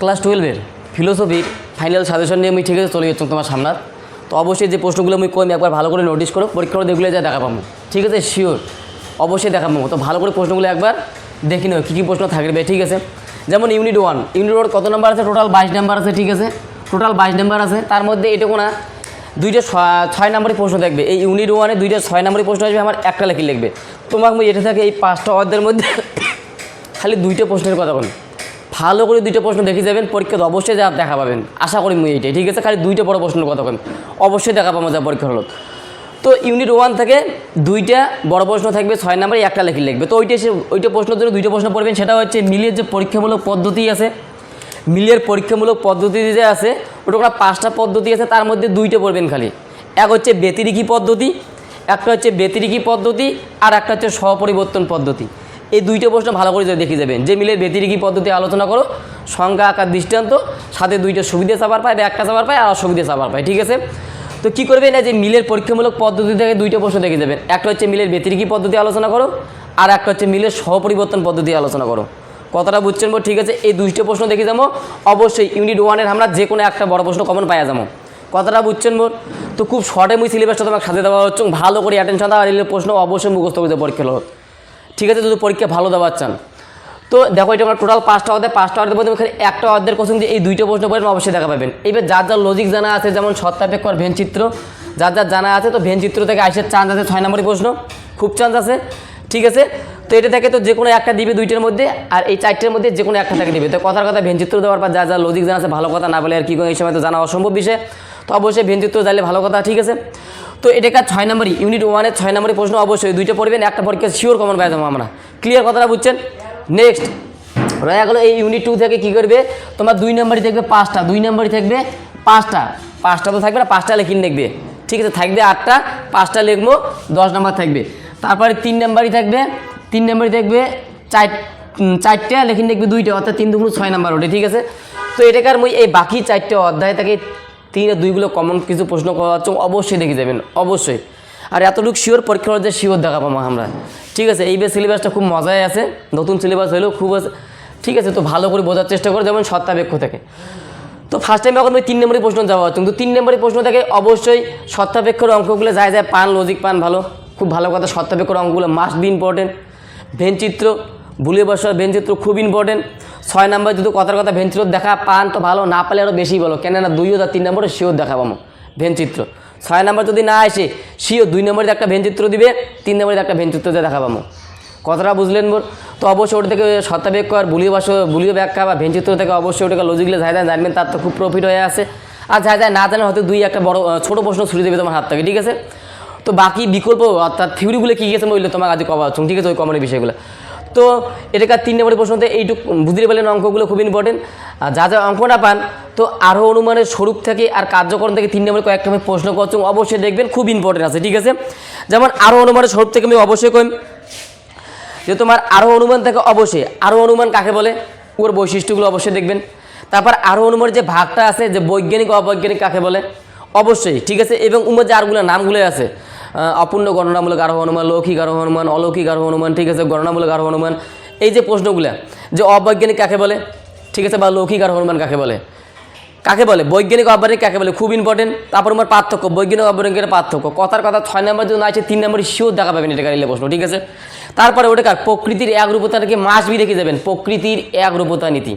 Class 12-এর ফিলোসফির final suggestion নিয়ে আমি ঠিক আছে চলে যাচ্ছি তোমার সামনে। তো অবশ্যই যে প্রশ্নগুলো আমি কই একবার ভালো করে নোটিস করো, পরীক্ষা দেখলে যা দেখা পাবো, ঠিক আছে? শিওর অবশ্যই দেখা পাবো। তো ভালো করে প্রশ্নগুলো একবার দেখে নিও কী কী প্রশ্ন থাকবে, ঠিক আছে? যেমন ইউনিট 1 কত নাম্বার আছে? টোটাল 22 নাম্বার আছে, ঠিক আছে? টোটাল 22 নাম্বার আছে। তার মধ্যে এটুকু না, দুইটা 6 নম্বরের প্রশ্ন থাকবে। এই ইউনিট 1-এ দুইটা 6 নম্বরের প্রশ্ন আসবে, আমার একটা লেখি লিখবে। তোমাকে আমি এটা থাকে এই 5টা অধ্যায়ের মধ্যে খালি 2টা প্রশ্নের কথা বলি। ভালো করে 2টা প্রশ্ন দেখে যাবেন, পরীক্ষাতে অবশ্যই যা দেখা পাবেন, আশা করি মুই এইটাই, ঠিক আছে? খালি 2টা বড় প্রশ্নের কথা বলেন, অবশ্যই দেখা পাবো যা পরীক্ষা হলো। তো ইউনিট 1 থেকে 2টা বড় প্রশ্ন থাকবে, 6 নম্বরে একটা লেখি লিখবে। তো ওইটা প্রশ্নের জন্য 2টা প্রশ্ন পড়বেন। সেটা হচ্ছে মিলের যে পরীক্ষামূলক পদ্ধতি আছে, মিলের পরীক্ষামূলক পদ্ধতি যে আছে ওটা 5টা পদ্ধতি আছে, তার মধ্যে 2টা পড়বেন খালি। এক হচ্ছে ব্যতিরেকি পদ্ধতি, একটা হচ্ছে ব্যতিরেকি পদ্ধতি, আর একটা হচ্ছে স্বপরিবর্তন পদ্ধতি। এই 2টা প্রশ্ন ভালো করে দেখে যাবেন। যে মিলের ব্যতিরেকি পদ্ধতি আলোচনা করো, সংজ্ঞা আকার দৃষ্টান্ত, সাথে 2টা সুবিধা চাপার পায় বা একটা চাপার পায় আর অসুবিধা চাপার পায়, ঠিক আছে? তো কী করবেন না, যে মিলের পরীক্ষামূলক পদ্ধতি থেকে 2টা প্রশ্ন দেখে যাবেন। একটা হচ্ছে মিলের ব্যতিরেকি পদ্ধতি আলোচনা করো, আর একটা হচ্ছে মিলের স্বপরিবর্তন পদ্ধতি আলোচনা করো। কথাটা বুঝছেন? ঠিক আছে? এই 2টা প্রশ্ন দেখে যাবো। অবশ্যই ইউনিট 1-এর আমরা যে কোনো একটা বড় প্রশ্ন কমন পাওয়া যাবো। কথাটা বুঝছেন? তো খুব শর্টে মুই সিলেবাসটা তোমাকে সাথে দেওয়া হচ্ছে, ভালো করে অ্যাটেনশন দেওয়া, আর প্রশ্ন অবশ্যই মুখস্থ করতে পরীক্ষা হলো, ঠিক আছে? যদি পরীক্ষা ভালো দেওয়ার চান। তো দেখো এটা আমার টোটাল 5টা অধ্যায়, 5টা অধ্যায়ের মধ্যে এখানে একটা অধ্যায়ের কোশ্চেন যে এই 2টা প্রশ্ন পড়বেন অবশ্যই দেখা পাবেন। এবার যার যার লজিক জানা আছে, যেমন সত্যাপেক্ষ আর ভেনচিত্র, যার যার জানা আছে, তো ভেনচিত্র থেকে আইসার চান্স আছে 6 নম্বরের প্রশ্ন, খুব চান্স আছে, ঠিক আছে? তো এটা থেকে তো যে কোনো একটা দিবে 2টার মধ্যে, আর এই 4টার মধ্যে যে কোনো একটা থেকে দিবে। তো কথার কথা ভেনচিত্র দেওয়ার পর যার যার লজিক জানা আছে ভালো কথা, না বলে আর কী করে, এই সময় তো জানা অসম্ভব বিষয়। তো অবশ্যই ভেনচিত্র জানলে ভালো কথা, ঠিক আছে? তো এটাকে 6 নম্বরই ইউনিট 1-এর 6 নম্বরের প্রশ্ন অবশ্যই 2টা পড়বেন, একটা পরীক্ষা শিওর কমন পাই যাবো আমরা। ক্লিয়ার? কথাটা বুঝছেন? নেক্সট রয়ে গেলো এই ইউনিট 2 থেকে কী করবে, তোমার 2 নম্বরই থাকবে 5টা, 2 নম্বরই থাকবে 5টা তো থাকবে না, 5টা লেখিন লিখবে, ঠিক আছে? থাকবে 8টা, 5টা লিখবো, 10 নম্বর থাকবে। তারপরে 3 নম্বরই থাকবে, 3 নম্বরই থাকবে 4টা লেখিন লিখবে 2টা, অর্থাৎ 3 2 6 নম্বর ওঠে, ঠিক আছে? তো এটাকার মুই এই বাকি 4টে অধ্যায় থেকে 3 আর 2গুলো কমন কিছু প্রশ্ন করা হচ্ছে, অবশ্যই দেখে যাবেন, অবশ্যই। আর এতটুকু শিওর পরীক্ষা হচ্ছে, শিওর দেখা পাবো আমরা, ঠিক আছে? এই সিলেবাসটা খুব মজায় আছে, নতুন সিলেবাস হলেও খুব আছে, ঠিক আছে? তো ভালো করে বোঝার চেষ্টা করো, যেমন সত্যাপেক্ষ থেকে। তো ফার্স্ট টাইম এখন ওই 3 নম্বরের প্রশ্ন যাওয়া হচ্ছে, কিন্তু 3 নম্বরের প্রশ্ন থেকে অবশ্যই সত্যাপেক্ষর অঙ্কগুলো যায় পান, লজিক পান ভালো, খুব ভালো কথা। সত্যাপেক্ষর অঙ্কগুলো মাস্ট বি ইম্পর্টেন্ট। ভেনচিত্র, বুলিয়ে বসার ভেনচিত্র খুব ইম্পর্টেন্ট। 6 নম্বর যদি কথার কথা ভেনচিত্র দেখা পান তো ভালো, না পালে আরও বেশি বলো, কেননা 2 আর 3 নম্বরে শিওর দেখা পাবো ভেনচিত্র। 6 নম্বর যদি না আসে শিওর 2 নম্বরে একটা ভেনচিত্র দিবে, 3 নম্বরে একটা ভেনচিত্র দেখা পাবো। কথাটা বুঝলেন বল? তো অবশ্যই ওটা থেকে সত্যাপেক্ষ আর বুলিয়ে ব্যাখ্যা বা ভেনচিত্র থেকে অবশ্যই ওটাকে লজিকলে যাই জানবেন, তার তো খুব প্রফিট হয়ে আছে। আর যাই না জানেন হয়তো 2 একটা বড় ছোটো প্রশ্ন ছুড়ে দেবে তোমার হাত থেকে, ঠিক আছে? তো বাকি বিকল্প অর্থাৎ থিওরিগুলো কী গেছে বললে তোমাকে আজ কবা হচ্ছে, ঠিক আছে? ওই কমনের বিষয়গুলো। তো এটাকে 3 নম্বরের প্রশ্নতে এইটুকু বুঝতে পারলেন, অঙ্কগুলো খুব ইম্পর্টেন্ট। আর যা অঙ্কটা পান তো আরও অনুমানের স্বরূপ থেকে আর কার্যকরণ থেকে 3 নম্বরে কয়েকটা আমি প্রশ্ন করছি, অবশ্যই দেখবেন, খুব ইম্পর্টেন্ট আছে, ঠিক আছে? যেমন আরও অনুমানের স্বরূপ থেকে আমি অবশ্যই কই যে তোমার আরও অনুমান থেকে অবশ্যই আরও অনুমান কাকে বলে, ওর বৈশিষ্ট্যগুলো অবশ্যই দেখবেন। তারপর আরও অনুমানের যে ভাগটা আছে, যে বৈজ্ঞানিক অবৈজ্ঞানিক কাকে বলে অবশ্যই, ঠিক আছে? এবং উমের যে আরগুলো নামগুলো আছে, অপূর্ণ গণনামূলক আরোহ অনুমান, লৌকিক আরোহ অনুমান, অলৌকিক আরোহ অনুমান, ঠিক আছে? গণনামূলক আরোহ অনুমান, এই যে প্রশ্নগুলো, যে অবৈজ্ঞানিক কাকে বলে, ঠিক আছে? বা লৌকিক আরোহ অনুমান কাকে বলে, বৈজ্ঞানিক অবৈজ্ঞানিক কাকে বলে, খুব ইম্পর্টেন্ট। তারপর আমার পার্থক্য, বৈজ্ঞানিক অবৈজ্ঞানিকের পার্থক্য, কথার কথা 6 নম্বর যদি না আছে 3 নম্বরে শিওর দেখা পাবেন এটা কারিলে প্রশ্ন, ঠিক আছে? তারপরে ওটাকার প্রকৃতির একরূপতাকে মাস বি দেখে যাবেন, প্রকৃতির একরূপতা নীতি,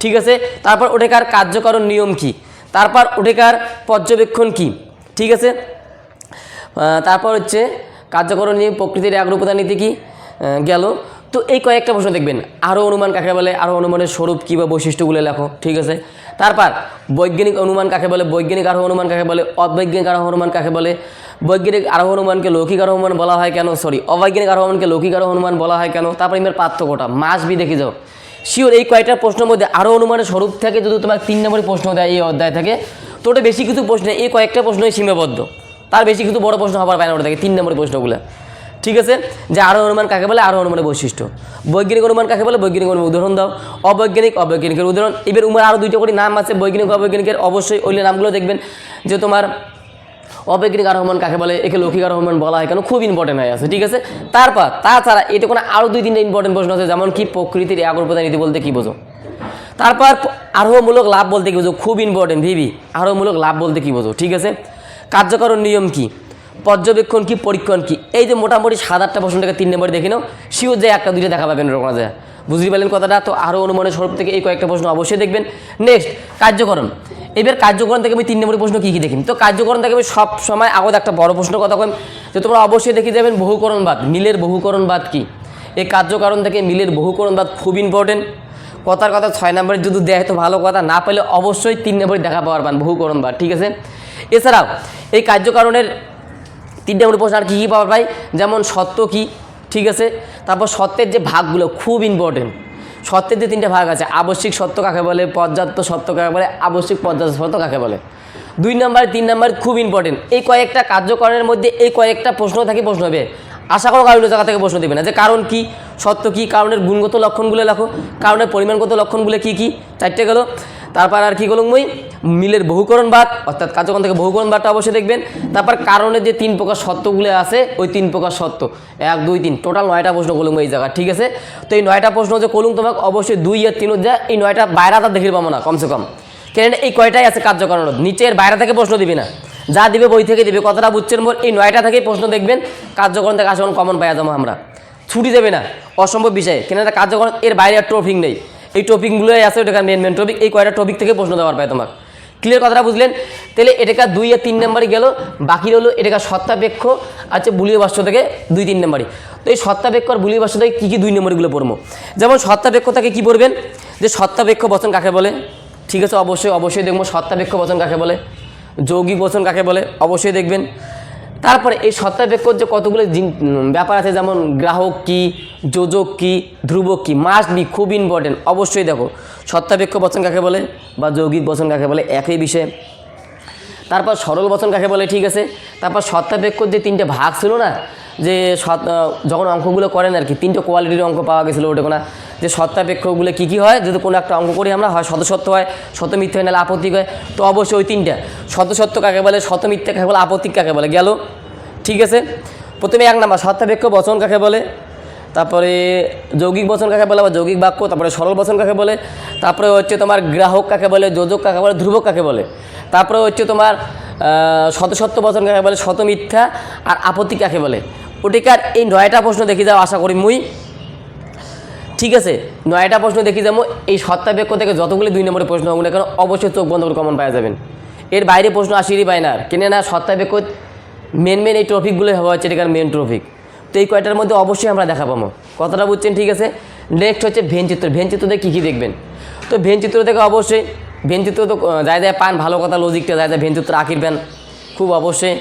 ঠিক আছে? তারপর ওটাকার কার্যকরণ নিয়ম কি, তারপর ওটাকার পর্যবেক্ষণ কি, ঠিক আছে? তারপর হচ্ছে কার্যকরণ নিয়ম, প্রকৃতির একরূপতা নীতি কি গেল। তো এই কয়েকটা প্রশ্ন দেখবেন। আরও অনুমান কাকে বলে, আরও অনুমানের স্বরূপ কী বা বৈশিষ্ট্যগুলো লেখো, ঠিক আছে? তারপর বৈজ্ঞানিক অনুমান কাকে বলে, বৈজ্ঞানিক আরোহ অনুমান কাকে বলে, অবৈজ্ঞানিক আরোহ অনুমান কাকে বলে, বৈজ্ঞানিক আরোহ অনুমানকে লৌকিক আরোহ অনুমান বলা হয় কেন, অবৈজ্ঞানিক আরোহ অনুমানকে লৌকিক আরোহ অনুমান বলা হয় কেন, তারপর এর পার্থক্যটা মাস বি দেখে যাও শিওর। এই কয়েকটা প্রশ্নের মধ্যে আরও অনুমানের স্বরূপ থেকে যদি তোমার 3 নম্বরের প্রশ্ন দেয় এই অধ্যায় থেকে, তো ওটা বেশি কিছু প্রশ্ন, এই কয়েকটা প্রশ্নই সীমাবদ্ধ, তার বেশি কিছু বড় প্রশ্ন হবার পায় না ওটা থেকে 3 নম্বরের প্রশ্নগুলো, ঠিক আছে? যে আরও অনুমান কাকে বলে, আরও অনুমানের বৈশিষ্ট্য, বৈজ্ঞানিক অনুমান কাকে বলে, বৈজ্ঞানিক অনুমান উদাহরণ দাও, অবৈজ্ঞানিকের উদাহরণ। এবার উমার আরও 2টা করে নাম আছে বৈজ্ঞানিক অবৈজ্ঞানিকের, অবশ্যই ওই নামগুলো দেখবেন। যে তোমার অবৈজ্ঞানিক আরোহ অনুমান কাকে বলে, একে লৌকিক আরোহ অনুমান বলা হয় কেন, খুব ইম্পর্টেন্ট হয়ে আছে, ঠিক আছে? তারপর তাছাড়া এটা কোনো আরও 2-3টা ইম্পর্টেন্ট প্রশ্ন আছে, যেমন কি প্রকৃতির একরূপতা নীতি বলতে কী বোঝো, তারপর আরোহমূলক লাভ বলতে কী বোঝো, খুব ইম্পর্টেন্ট ভিবি, আরোহমূলক লাভ বলতে কী বোঝো, ঠিক আছে। কার্যকরণ নিয়ম কি, পর্যবেক্ষণ কি, পরীক্ষণ কি, এই যে মোটামুটি 7-8টা প্রশ্নটাকে 3 নম্বরে দেখে নাও, শিওর যে 1-2টা দেখা পাবেন এরকম যায়, বুঝতে পারলেন কথাটা। তো আরও অনুমানের স্বরূপ থেকে এই কয়েকটা প্রশ্ন অবশ্যই দেখবেন। নেক্সট কার্যকরণ, এবার কার্যকরণ থেকে আমি 3 নম্বরের প্রশ্ন কী কী দেখি। তো কার্যকরণ থেকে আমি সব সময় আগত একটা বড় প্রশ্নের কথা কই, যে তোমরা অবশ্যই দেখে যাবেন বহুকরণবাদ, মিলের বহুকরণবাদ কি। এই কার্যকারণ থেকে মিলের বহুকরণবাদ খুব ইম্পর্টেন্ট। কথার কথা 6 নম্বরে যদি দেয় তো ভালো কথা, না পেলে অবশ্যই 3 নম্বরে দেখা পাওয়ার পান বহুকরণবাদ, ঠিক আছে। এছাড়াও এই কার্যকারণের 3 নম্বরের প্রশ্ন আর কী কী পাওয়ার পাই, যেমন সত্য কি, ঠিক আছে। তারপর সত্যের যে ভাগগুলো খুব ইম্পর্টেন্ট, সত্যের যে 3টা ভাগ আছে, আবশ্যিক সত্য কাকে বলে, পর্যাপ্ত সত্য কাকে বলে, আবশ্যিক পর্যাপ্ত সত্য কাকে বলে। 2 নম্বর 3 নম্বর খুব ইম্পর্টেন্ট। এই কয়েকটা কার্যকরণের মধ্যে এই কয়েকটা প্রশ্ন থেকে প্রশ্ন হবে, আশা করো কারণের জায়গা থেকে প্রশ্ন দেবে না, যে কারণ কি, সত্য কি, কারণের গুণগত লক্ষণগুলো লেখো, কারণের পরিমাণগত লক্ষণগুলো কী কী, 4টে গেল। তারপর আর কি করলাম মই, মিলের বহুকরণবাদ অর্থাৎ কার্যকরণ থেকে বহুকরণবাদটা অবশ্যই দেখবেন। তারপর কারণের যে 3 প্রকার সত্যগুলো আছে, ওই 3 প্রকার সত্য, 1 2 3 টোটাল 9টা প্রশ্ন করলাম এই জায়গা, ঠিক আছে। তো এই 9টা প্রশ্ন যে করলাম তোমাকে অবশ্যই 2 আর 3 যা এই 9টা বাইরে তার দেখে পাবো না কমসে কম, কেন এই কয়টাই আছে কার্যকরণ, নিচের বাইরে থেকে প্রশ্ন দিবে না, যা দিবে বই থেকে দিবে, কথাটা বুঝছেন মোর। এই 9টা থেকেই প্রশ্ন দেখবেন, কার্যকরণ থেকে আসলে কমন পাওয়া যাবো আমরা, ছুটি দেবে না, অসম্ভব বিষয়, কেন এটা কার্যকরণ, এর বাইরে আর টপিক নেই, এই টপিকগুলোই আছে, ওটা মেন টপিক, এই কয়টা টপিক থেকে প্রশ্ন দেওয়ার পায় তোমার, ক্লিয়ার কথাটা বুঝলেন। তাহলে এটাকে 2 আর 3 নম্বরই গেল, বাকি রইল এটাকে সত্যাপেক্ষ আচ্ছা বুলীয় বাষ্য থেকে 2 3 নম্বরই। তো এই সত্যাপেক্ষ আর বুলীয় বাষ্য থেকে কী কী 2 নম্বরগুলো পড়বো, যেমন সত্যাপেক্ষ থেকে কী পড়বেন, যে সত্যাপেক্ষ বচন কাকে বলে, ঠিক আছে, অবশ্যই দেখবো সত্যাপেক্ষ বচন কাকে বলে, যৌগিক বচন কাকে বলে অবশ্যই দেখবেন। তারপরে এই সত্যাপেক্ষর যে কতগুলো ব্যাপার আছে, যেমন গ্রাহক কি, যোজক কি, ধ্রুবক কি, মাস্ট বি খুব ইম্পর্টেন্ট, অবশ্যই দেখো সত্যাপেক্ষ বচন কাকে বলে বা যৌগিক বচন কাকে বলে একই বিষয়। তারপর সরল বচন কাকে বলে, ঠিক আছে। তারপর সত্যাপেক্ষর যে 3টে ভাগ ছিল না, যে যখন অঙ্কগুলো করেন আর কি, 3টে কোয়ালিটির অঙ্ক পাওয়া গেছিলো ওটা কোনা, যে সত্যাপেক্ষগুলো কী কী হয়, যদি কোনো একটা অঙ্ক করি আমরা, হয় শতসত্য হয়, শত মিথ্যা হয়, নাহলে আপত্তিক হয়। তো অবশ্যই ওই 3টা শতসত্য কাকে বলে, শত মিথ্যা কাকে বলে, আপত্তিক কাকে বলে গেল, ঠিক আছে। প্রথমে 1 নম্বর সত্যাপেক্ষ বচন কাকে বলে, তারপরে যৌগিক বচন কাকে বলে বা যৌগিক বাক্য, তারপরে সরল বচন কাকে বলে, তারপরে হচ্ছে তোমার গ্রাহক কাকে বলে, যোজক কাকে বলে, ধ্রুবক কাকে বলে, তারপরে হচ্ছে তোমার শতসত্য বচন কাকে বলে, শত মিথ্যা আর আপত্তি কাকে বলে। ওটিকার এই 9টা প্রশ্ন দেখি যাও আশা করি মুই, ঠিক আছে। 9টা প্রশ্ন দেখি যাবো, এই সত্যাপেক্ষ থেকে যতগুলি 2 নম্বরের প্রশ্ন হবে না কেন অবশ্যই চোখ বন্ধ করে কমন পাওয়া যাবেন, এর বাইরে প্রশ্ন আসেরই পায় না, কেন না সত্যাপেক্ষ মেন এই টপিকগুলোই হওয়া হচ্ছে এটার মেন টপিক। তো এই কয়টার মধ্যে অবশ্যই আমরা দেখা পাবো, কথাটা বুঝছেন, ঠিক আছে। নেক্সট হচ্ছে ভেনচিত্র, ভেনচিত্র থেকে কী কী দেখবেন। তো ভেনচিত্র থেকে অবশ্যই ভেনচিত্র তো যায় পান, ভালো কথা, লজিকটা যায় ভেনচিত্র আঁকিবেন, খুব অবশ্যই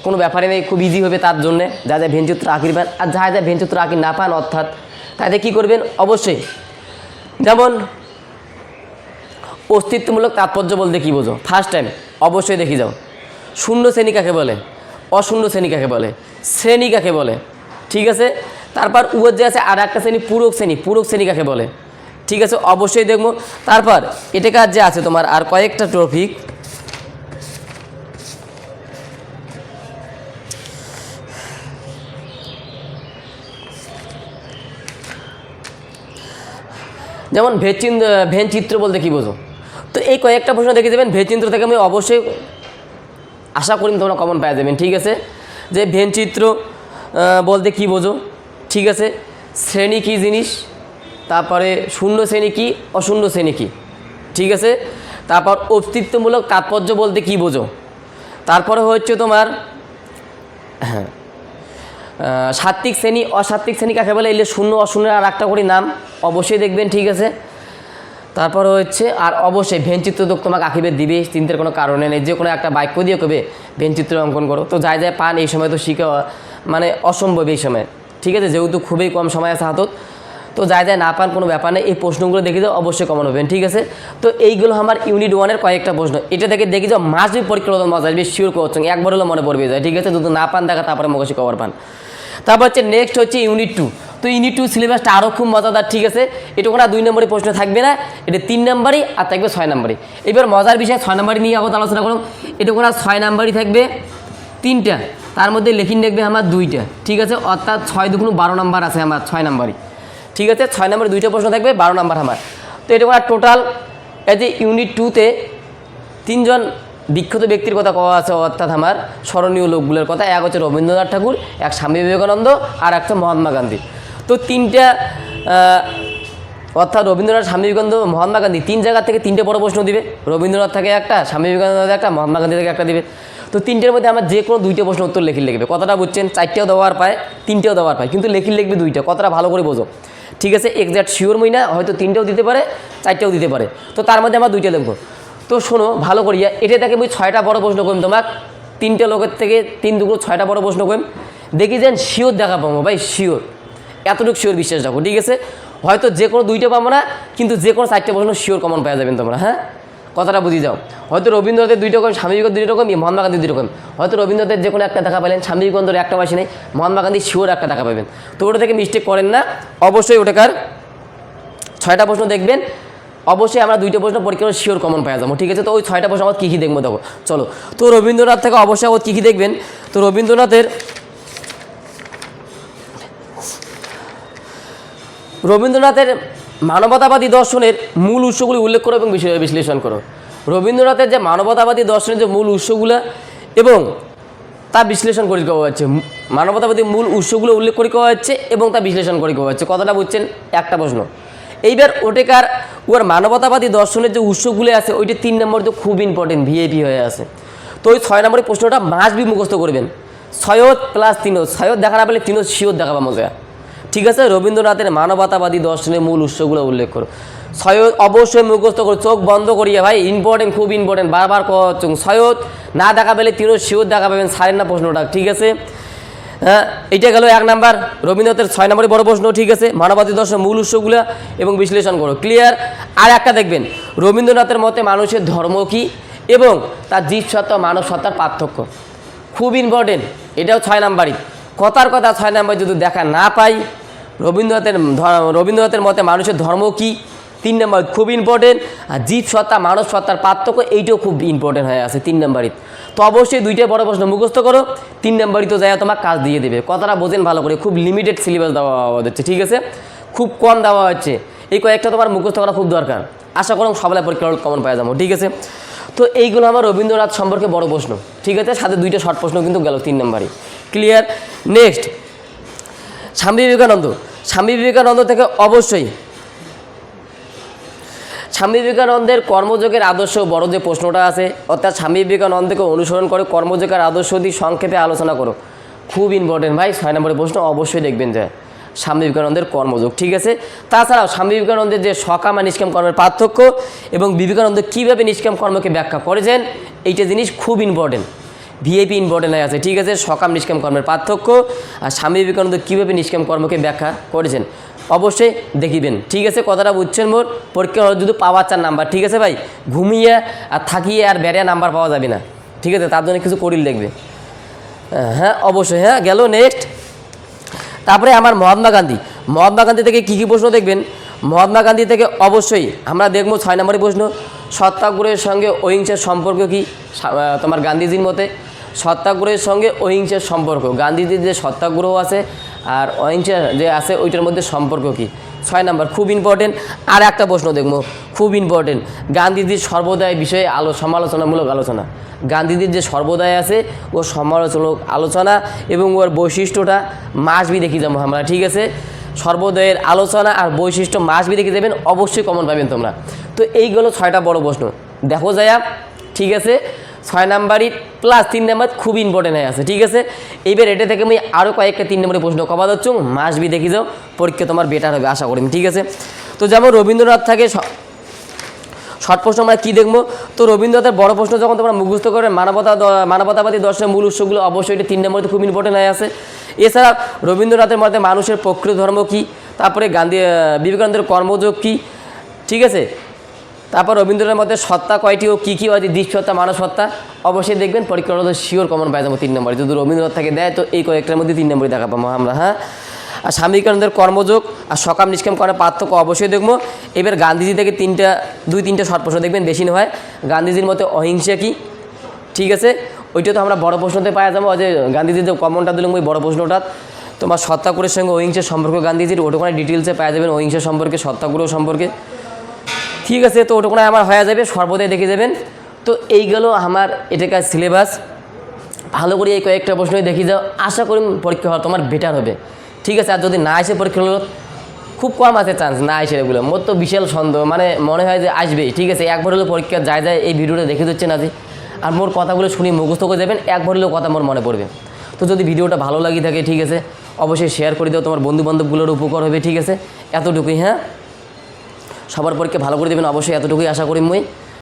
কোনো ব্যাপারে নেই, খুব ইজি হবে তার জন্যে, যা ভেনচিত্র আঁকিবেন। আর যা ভেনচিত্র আঁকি না পান অর্থাৎ তাদের কী করবেন, অবশ্যই যেমন অস্তিত্বমূলক তাৎপর্য বলতে কী বোঝো, ফার্স্ট টাইম অবশ্যই দেখি যাও। শূন্য শ্রেণী কাকে বলে, অশূন্য শ্রেণী কাকে বলে, শ্রেণী কাকে বলে, ঠিক আছে। তারপর উয়ের যে আছে আর একটা শ্রেণী পূরক শ্রেণী, পূরক শ্রেণী কাকে বলে, ঠিক আছে, অবশ্যই দেখবো। তারপর এটাকার যে আছে তোমার আর কয়েকটা টপিক, যেমন ভেনচিত্র বলতে কী বোঝো। তো এই কয়েকটা প্রশ্ন দেখে যাবেন, ভেনচিত্র থেকে আমি অবশ্যই আশা করি তোমরা কমন পেয়ে যাবেন, ঠিক আছে। যে ভেনচিত্র বলতে কী বোঝো, ঠিক আছে, শ্রেণী কী জিনিস, তারপরে শূন্য শ্রেণী কী, অশূন্য শ্রেণী কী, ঠিক আছে। তারপর অস্তিত্বমূলক তাৎপর্য বলতে কী বোঝো, তারপরে হচ্ছে তোমার হ্যাঁ সাত্ত্বিক শ্রেণী, অসাত্ত্বিক শ্রেণী কাকে বলে, এলে শূন্য অশূন্যের আর একটা করে নাম অবশ্যই দেখবেন, ঠিক আছে। তারপর হচ্ছে আর অবশ্যই ভেনচিত্র তো তোমাকে আঁকিবে দিবে, চিন্তার কোনো কারণে নেই, যে কোনো একটা বাক্য দিয়ে কবে ভেনচিত্র অঙ্কন করো। তো যায় পান এই সময় তো শিখা মানে অসম্ভব এই সময়, ঠিক আছে, যেহেতু খুবই কম সময় আছে হাতত, তো যায় না পান কোনো ব্যাপার নেই, এই প্রশ্নগুলো দেখে যাও অবশ্যই কমন হবেন, ঠিক আছে। তো এইগুলো আমার ইউনিট 1-এর কয়েকটা প্রশ্ন, এটা থেকে দেখে যাও মাস বি পরীক্ষা মজা আসবে, শিওর করছেন একবার হলো মনে পড়বে যায়, ঠিক আছে, যদি না পান দেখা তারপরে মুখোশি কভার পান। তারপর হচ্ছে নেক্সট হচ্ছে ইউনিট 2। তো ইউনিট 2 সিলেবাসটা আরও খুব মজাদার, ঠিক আছে। এটা কোনো 2 নম্বরের প্রশ্ন থাকবে না, এটা 3 নম্বরই আর থাকবে 6 নম্বরই। এবার মজার বিষয় 6 নম্বরই নিয়ে আগত আলোচনা করুন। এটা কোনো 6 নম্বরই থাকবে 3টা, তার মধ্যে লেখিন দেখবে আমার 2টা, ঠিক আছে, অর্থাৎ 6 2 12 নম্বর আছে আমার 6 নম্বরই, ঠিক আছে। 6 নম্বরে 2টা প্রশ্ন থাকবে, 12 নম্বর আমার। তো এটা আমার টোটাল এই যে ইউনিট 2-তে 3জন বিখ্যাত ব্যক্তির কথা কওয়া আছে, অর্থাৎ আমার স্মরণীয় লোকগুলোর কথা। এক হচ্ছে রবীন্দ্রনাথ ঠাকুর, এক স্বামী বিবেকানন্দ, আর একটা মহাত্মা গান্ধী। তো তিনটা অর্থাৎ রবীন্দ্রনাথ, স্বামী বিবেকানন্দ, মহাত্মা গান্ধী, 3 জায়গা থেকে 3টে বড় প্রশ্ন দিবে। রবীন্দ্রনাথ থেকে একটা, স্বামী বিবেকানন্দ থেকে একটা, মহাত্মা গান্ধী থেকে একটা দিবে। তো 3টের মধ্যে আমার যে কোনো 2টে প্রশ্ন উত্তর লিখবে। কথাটা বুঝছেন? 4টেও দেওয়ার পায়, 3টেও দেওয়ার পায়, কিন্তু লিখবে 2টা। কথাটা ভালো করে বোঝো, ঠিক আছে? এক্স্যাক্ট শিওর মই না, হয়তো 3টেও দিতে পারে, 4টেও দিতে পারে। তো তার মধ্যে আমরা 2টে লিখবো। তো শোনো ভালো করিয়া, এটা থেকে আমি 6টা বড় প্রশ্ন করিম তোমাক। 3টে লোকের থেকে 3 2 6টা বড় প্রশ্ন করিম। দেখি যেন শিওর দেখা পাবো ভাই, শিওর, এতটুকু শিওর বিশ্বাস রাখো, ঠিক আছে? হয়তো যে কোনো 2টে পাবো না, কিন্তু যে কোনো 4টে প্রশ্ন শিওর কমন পাওয়া যাবেন তোমরা। হ্যাঁ, কথাটা বুঝে যাও। হয়তো রবীন্দ্রনাথের 2টা কম, স্বামী বিবেকানন্দ 2টা কম, মহাত্মা গান্ধী 2টা কম। হয়তো রবীন্দ্রনাথের যে কোনো একটা দেখা পেলেন, স্বামী বিবেকানন্দের একটা মাসে নেই, মহাত্মা গান্ধী শিওর একটা দেখা পাবেন। তো ওটা থেকে মিস্টেক করেন না, অবশ্যই ওটাকার 6টা প্রশ্ন দেখবেন। অবশ্যই আমরা 2টে প্রশ্ন পরীক্ষা শিওর কমন পাওয়া যাবো, ঠিক আছে? তো ওই 6টা প্রশ্ন আমার কী কী দেখবো দেখো, চলো। তো রবীন্দ্রনাথ থেকে অবশ্যই কী কী দেখবেন? তো রবীন্দ্রনাথের মানবতাবাদী দর্শনের মূল উৎসগুলি উল্লেখ করো এবং বিশ্লেষণ করো। রবীন্দ্রনাথের যে মানবতাবাদী দর্শনের যে মূল উৎসগুলো এবং তা বিশ্লেষণ করে করা হচ্ছে, মানবতাবাদী মূল উৎসগুলো উল্লেখ করে করা হচ্ছে এবং তা বিশ্লেষণ করে করা হচ্ছে। কথাটা বুঝছেন? একটা প্রশ্ন। এইবার ওটাকার ওর মানবতাবাদী দর্শনের যে উৎসগুলো আছে, ওইটা 3 নম্বর তো খুব ইম্পর্টেন্ট, ভিআইপি হয়ে আছে। তো ওই 6 নম্বরের প্রশ্নটা মাস্ট বি মুখস্থ করবেন। সৈয়দ প্লাস তিনোজ, সৈয়দ দেখা না পেলে তিনোজ শিওর দেখাবা মজা, ঠিক আছে? রবীন্দ্রনাথের মানবতাবাদী দর্শনের মূল উৎসগুলো উল্লেখ করো। সৈয়দ অবশ্যই মুখস্থ করো, চোখ বন্ধ করিয়া ভাই, ইম্পর্টেন্ট, খুব ইম্পর্টেন্ট, বারবার করছো। সৈয়দ না দেখা পেলে তিনোজ শিওর দেখা পাবেন, সারেন না প্রশ্নটা, ঠিক আছে? হ্যাঁ, এইটা গেল 1 নাম্বার। রবীন্দ্রনাথের 6 নম্বরের বড় প্রশ্ন, ঠিক আছে? মানবতাবাদী দর্শনের মূল উৎসগুলো এবং বিশ্লেষণ করো, ক্লিয়ার? আর একটা দেখবেন, রবীন্দ্রনাথের মতে মানুষের ধর্ম কী এবং তার জীবসত্তা মানব সত্তার পার্থক্য, খুব ইম্পর্টেন্ট। এটাও 6 নাম্বারই। কথার কথা 6 নাম্বার যদি দেখা না পাই, রবীন্দ্রনাথের মতে মানুষের ধর্ম কী 3 নম্বর খুব ইম্পর্টেন্ট। আর জীবসত্তা মানব সত্তার পার্থক্য, এইটাও খুব ইম্পর্টেন্ট হয়ে আছে 3 নম্বরই। তো অবশ্যই 2টে বড় প্রশ্ন মুখস্থ করো, 3 নম্বরই তো যায় তোমার কাজ দিয়ে দেবে। কথাটা বোঝেন ভালো করে, খুব লিমিটেড সিলেবাস দেওয়া হচ্ছে, ঠিক আছে? খুব কম দেওয়া হচ্ছে, এই কয়েকটা তোমার মুখস্থ করা খুব দরকার। আশা করুন সবাই পরীক্ষা কমন পাওয়া যাবো, ঠিক আছে? তো এইগুলো আমার রবীন্দ্রনাথ সম্পর্কে বড় প্রশ্ন, ঠিক আছে? সাথে 2টে শর্ট প্রশ্ন কিন্তু গেল 3 নম্বরই, ক্লিয়ার? নেক্সট, স্বামী বিবেকানন্দ থেকে অবশ্যই স্বামী বিবেকানন্দের কর্মযোগের আদর্শ বড় যে প্রশ্নটা আছে, অর্থাৎ স্বামী বিবেকানন্দকে অনুসরণ করে কর্মযোগের আদর্শ দিয়ে সংক্ষেপে আলোচনা করো, খুব ইম্পর্টেন্ট ভাই। 6 নম্বরের প্রশ্ন অবশ্যই দেখবেন যে স্বামী বিবেকানন্দের কর্মযোগ, ঠিক আছে? তাছাড়াও স্বামী বিবেকানন্দের যে সকাম আর নিষ্কাম কর্মের পার্থক্য এবং বিবেকানন্দ কীভাবে নিষ্কাম কর্মকে ব্যাখ্যা করেছেন, এইটা জিনিস খুব ইম্পর্টেন্ট, ভিআইপি ইম্পর্টেন্ট হয়ে আছে, ঠিক আছে? সকাম নিষ্কাম কর্মের পার্থক্য আর স্বামী বিবেকানন্দ কীভাবে নিষ্কাম কর্মকে ব্যাখ্যা করেছেন, অবশ্যই দেখিবেন, ঠিক আছে? কথাটা বুঝছেন মোর? পরীক্ষা হলে যদি পাওয়া 4 নাম্বার, ঠিক আছে ভাই? ঘুমিয়ে আর থাকিয়ে আর বেড়ে নাম্বার পাওয়া যাবে না, ঠিক আছে? তার জন্য কিছু করিল দেখবে। হ্যাঁ অবশ্যই। হ্যাঁ গেল। নেক্সট, তারপরে আমার মহাত্মা গান্ধী থেকে কী কী প্রশ্ন দেখবেন? মহাত্মা গান্ধী থেকে অবশ্যই আমরা দেখব 6 নম্বরের প্রশ্ন, সত্যাগ্রহের সঙ্গে অহিংসার সম্পর্ক কী তোমার গান্ধীজির মতে? সত্যাগ্রহের সঙ্গে অহিংসার সম্পর্ক, গান্ধীজির যে সত্যাগ্রহ আছে আর অহিংসা যে আছে ওইটার মধ্যে সম্পর্ক কী? 6 নম্বর খুব ইম্পর্টেন্ট। আর একটা প্রশ্ন দেখবো খুব ইম্পর্টেন্ট, গান্ধীজির সর্বদায় বিষয়ে সমালোচনামূলক আলোচনা। গান্ধীজির যে সর্বদায় আছে ও সমালোচনামূলক আলোচনা এবং ওর বৈশিষ্ট্যটা মাসবি দেখি যাবো আমরা, ঠিক আছে? সর্বদয়ের আলোচনা আর বৈশিষ্ট্য মাসবি দেখে যাবেন, অবশ্যই কমন পাবেন তোমরা। তো এইগুলো 6টা বড় প্রশ্ন দেখো যায়, ঠিক আছে? 6 নাম্বারই প্লাস 3 নাম্বার খুব ইম্পর্টেন্ট হয়ে আছে, ঠিক আছে? এইবার এটা থেকে আমি আরও কয়েকটা 3 নম্বরের প্রশ্ন কবা দিচ্ছ, মাসবি দেখি যাও, পরীক্ষা তোমার বেটার হবে আশা করি, ঠিক আছে? তো যেমন রবীন্দ্রনাথ থাকে শর্ট প্রশ্ন আমরা কী দেখবো? তো রবীন্দ্রনাথের বড় প্রশ্ন যখন তোমরা মুখস্থ করে মানবতাবাদী দর্শনের মূল উৎসগুলো, অবশ্যই এটা 3 নম্বরে খুব ইম্পর্টেন্ট হয়ে আছে। এছাড়া রবীন্দ্রনাথের মধ্যে মানুষের প্রকৃত ধর্ম কী, তারপরে বিবেকানন্দের কর্মযোগ কী, ঠিক আছে? তারপর রবীন্দ্রনাথের মধ্যে সত্তা কয়টি ও কী কী হয়, দৃশ্যত্তা মানব সত্তা, অবশ্যই দেখবেন পরীক্ষার মধ্যে শিওর কমন পাই যাবো 3 নম্বরে। যদি রবীন্দ্রনাথ থেকে দেয় তো এই কয়েকটার মধ্যে 3 নম্বরে দেখা পাবো আমরা। হ্যাঁ, আর স্বামী বিবেকানন্দের কর্মযোগ আর সকাম নিষ্কাম করার পার্থক্য অবশ্যই দেখবো। এবার গান্ধীজি থেকে 2-3টা শর্ট প্রশ্ন দেখবেন, বেশি নয়। গান্ধীজির মতে অহিংসা কী, ঠিক আছে? ওইটা তো আমরা বড় প্রশ্নতে পাওয়া যাবো, যে গান্ধীজির যে কমনটা দিলাম ওই বড় প্রশ্নটা, তোমার সত্যাগ্রহের সঙ্গে অহিংসার সম্পর্ক গান্ধীজির, ওটা ডিটেলসে পাওয়া যাবেন, অহিংসা সম্পর্কে, সত্যাগ্রহ সম্পর্কে, ঠিক আছে, তো ওটুকুনা আমার হয়ে যাবে, সর্বদাই দেখে যাবেন। তো এই গেল আমার এটাকার সিলেবাস। ভালো করে এই কয়েকটা প্রশ্নই দেখি যাও, আশা করি পরীক্ষা হওয়া তোমার বেটার হবে। ঠিক আছে, আর যদি না আসে পরীক্ষা হলো, খুব কম আছে চান্স না আসে এগুলো, মোর তো বিশাল সন্দেহ, মানে মনে হয় যে আসবেই। ঠিক আছে, একবার হলেও পরীক্ষা যায় এই ভিডিওটা দেখে দিচ্ছে না যে, আর মোর কথাগুলো শুনি মুখস্থ করে যাবেন, একবার হলেও কথা মোর মনে পড়বে। তো যদি ভিডিওটা ভালো লাগে থাকে, ঠিক আছে, অবশ্যই শেয়ার করে দাও, তোমার বন্ধুবান্ধবগুলোর উপকার হবে। ঠিক আছে, এতটুকুই। হ্যাঁ, সবার পরীক্ষা ভালো করে দেবেন অবশ্যই, এতটুকুই আশা করি মই।